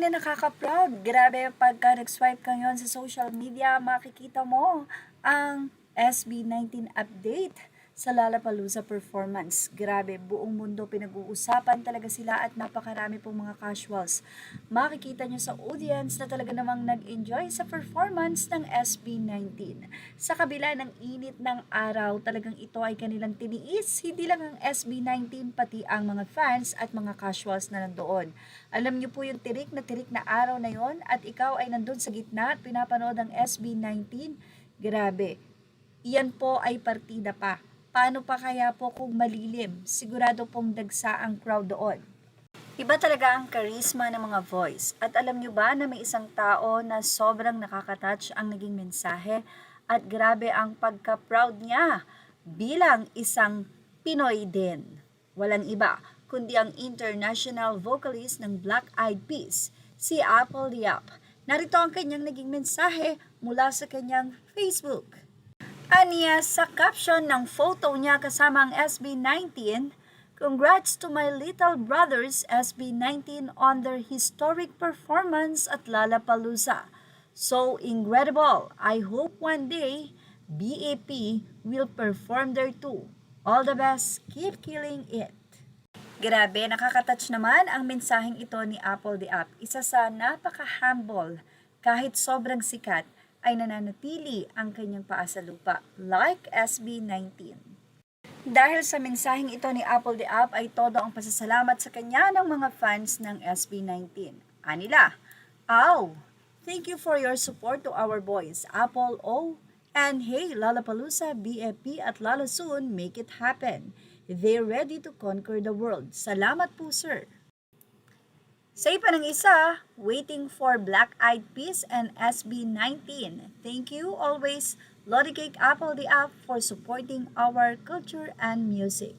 na nakaka-proud. Grabe, pagka nag-swipe ka ngayon sa social media, makikita mo ang SB19 update sa Lollapalooza performance. Grabe, buong mundo pinag-uusapan talaga sila at napakarami pong mga casuals. Makikita nyo sa audience na talaga namang nag-enjoy sa performance ng SB19. Sa kabila ng init ng araw, talagang ito ay kanilang tiniis. Hindi lang ang SB19, pati ang mga fans at mga casuals na nandoon. Alam nyo po yung tirik na araw na yon at ikaw ay nandun sa gitna at pinapanood ang SB19. Grabe, iyan po ay partida pa. Paano pa kaya po kung malilim? Sigurado pong dagsa ang crowd doon. Iba talaga ang charisma ng mga voice. At alam nyo ba na may isang tao na sobrang nakaka-touch ang naging mensahe at grabe ang pagka-proud niya bilang isang Pinoy din. Walang iba kundi ang international vocalist ng Black Eyed Peas, si Apple Diab. Narito ang kanyang naging mensahe mula sa kanyang Facebook. Aniya sa caption ng photo niya kasama ang SB19, "Congrats to my little brothers SB19 on their historic performance at Lollapalooza. So incredible. I hope one day BAP will perform there too. All the best. Keep killing it." Grabe, nakaka-touch naman ang mensaheng ito ni Apple Diab. Isa sa napaka-humble, kahit sobrang sikat, ay nananatili ang kanyang paa sa lupa, like SB19. Dahil sa mensaheng ito ni Apple Diab ay todo ang pasasalamat sa kanya ng mga fans ng SB19. Anila, "Ow! Thank you for your support to our boys, Apple O. And hey, Lollapalooza, BFP at Lalo soon, make it happen. They're ready to conquer the world. Salamat po, sir." Sa iba ng isa, waiting for Black Eyed Peas and SB19. Thank you always, Lodi Cake Apple Diab, for supporting our culture and music.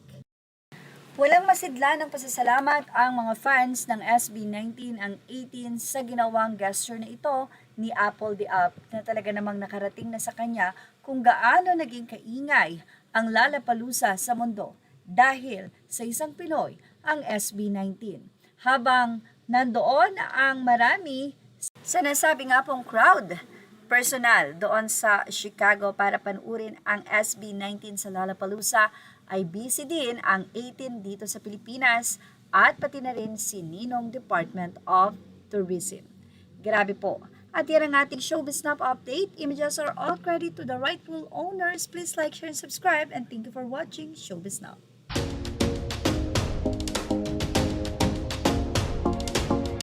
Walang masidla ng pasasalamat ang mga fans ng SB19 ang 18 sa ginawang gesture na ito ni Apple Diab na talaga namang nakarating na sa kanya kung gaano naging kaingay ang Lollapalooza sa mundo dahil sa isang Pinoy, ang SB19. Habang nandoon ang marami sa nasabi nga pong crowd, personal doon sa Chicago para panuurin ang SB19 sa Lollapalooza, ay busy din ang 18 dito sa Pilipinas at pati na rin si Ninong Department of Tourism. Grabe po. At yan ang ating Showbiz Snap update. Images are all credit to the rightful owners. Please like, share, and subscribe. And thank you for watching Showbiz Snap.